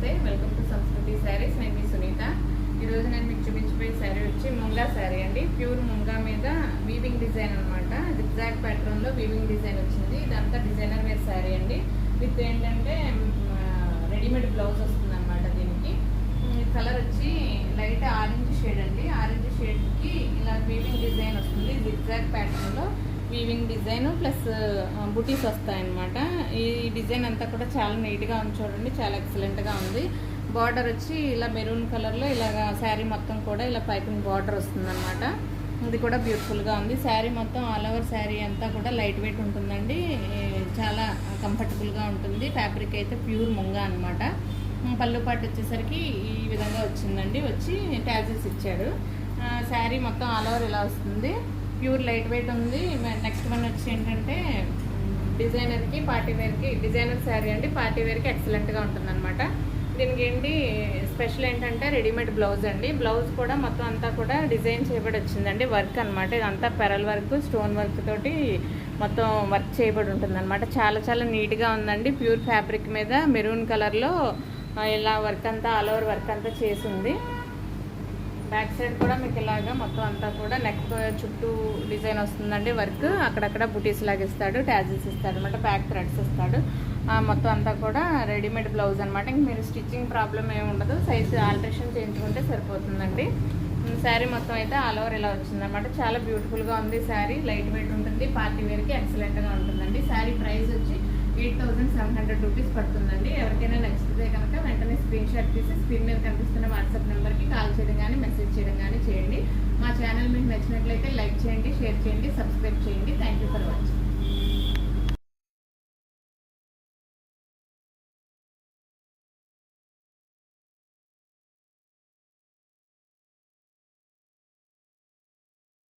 నమస్తే, welcome to సంస్కృతి శారీస్. నేను మీ సునీత. ఈరోజు నేను మీకు చూపించబోయే శారీ వచ్చి ముంగా శారీ అండి. ప్యూర్ ముంగా మీద వీవింగ్ డిజైన్ అనమాట. జిగ్జాగ్ ప్యాటర్న్లో వీవింగ్ డిజైన్ వచ్చింది. ఇదంతా డిజైనర్ వేర్ శారీ అండి. విత్ ఏంటంటే రెడీమేడ్ బ్లౌజ్ వస్తుంది అనమాట. దీనికి కలర్ వచ్చి లైట్ ఆరెంజ్ షేడ్ అండి. ఆరెంజ్ షేడ్కి ఇలా వీవింగ్ డిజైన్ వస్తుంది. జిగ్జాగ్ ప్యాటర్న్లో వీవింగ్ డిజైన్ ప్లస్ బుటీస్ వస్తాయన్నమాట. ఈ డిజైన్ అంతా కూడా చాలా నీట్గా ఉంది చూడండి, చాలా ఎక్సలెంట్గా ఉంది. బార్డర్ వచ్చి ఇలా మెరూన్ కలర్లో ఇలాగా శారీ మొత్తం కూడా ఇలా పైపింగ్ బార్డర్ వస్తుందన్నమాట. ఇది కూడా బ్యూటిఫుల్గా ఉంది. శారీ మొత్తం ఆల్ ఓవర్ శారీ అంతా కూడా లైట్ వెయిట్ ఉంటుందండి. చాలా కంఫర్టబుల్గా ఉంటుంది. ఫ్యాబ్రిక్ అయితే ప్యూర్ ముంగా అనమాట. పళ్ళు పాటు వచ్చేసరికి ఈ విధంగా వచ్చిందండి. వచ్చి ట్యాజెస్ ఇచ్చాడు. శారీ మొత్తం ఆల్ ఓవర్ ఇలా వస్తుంది. ప్యూర్ లైట్ వెయిట్ ఉంది. నెక్స్ట్ వన్ వచ్చి ఏంటంటే డిజైనర్కి పార్టీ వేర్కి, డిజైనర్ శారీ అండి. పార్టీ వేర్కి ఎక్సలెంట్గా ఉంటుంది అనమాట. దీనికి ఏంటి స్పెషల్ ఏంటంటే రెడీమేడ్ బ్లౌజ్ అండి. బ్లౌజ్ కూడా మొత్తం అంతా కూడా డిజైన్ చేయబడి వచ్చిందండి. వర్క్ అనమాట. ఇదంతా పెరల్ వర్క్, స్టోన్ వర్క్ తోటి మొత్తం వర్క్ చేయబడి ఉంటుంది అనమాట. చాలా చాలా నీట్గా ఉందండి. ప్యూర్ ఫ్యాబ్రిక్ మీద మెరూన్ కలర్లో ఇలా వర్క్ అంతా ఆల్ ఓవర్ వర్క్ అంతా చేసింది. బ్యాక్ సైడ్ కూడా మీకు ఇలాగా మొత్తం అంతా కూడా నెక్ చుట్టూ డిజైన్ వస్తుందండి. వర్క్ అక్కడక్కడ బుటీస్ లాగా ఇస్తాడు, ట్యాజెస్ ఇస్తాడు అనమాట. బ్యాక్ థ్రెడ్స్ ఇస్తాడు. మొత్తం అంతా కూడా రెడీమేడ్ బ్లౌజ్ అనమాట. ఇంక మీరు స్టిచ్చింగ్ ప్రాబ్లం ఏమి ఉండదు. సైజ్ ఆల్టరేషన్ చేయించుకుంటే సరిపోతుందండి. శారీ మొత్తం అయితే ఆల్ ఓవర్ ఇలా వచ్చిందనమాట. చాలా బ్యూటిఫుల్గా ఉంది శారీ. లైట్ వెయిట్ ఉంటుంది. పార్టీ వేర్కి ఎక్సలెంట్గా ఉంటుందండి. శారీ ప్రైస్ వచ్చి 8,700 రూపీస్ పడుతుందండి. ఎవరికైనా నచ్చితే కనుక వెంటనే స్క్రీన్ షాట్ తీసి స్క్రీన్ మీద కనిపిస్తున్న వాట్సాప్ నెంబర్కి కాల్ చేయడం కానీ మెసేజ్ చేయడం కానీ చేయండి. మా ఛానల్ మీకు నచ్చినట్లయితే లైక్ చేయండి, షేర్ చేయండి, సబ్స్క్రైబ్ చేయండి. Thank you for watching.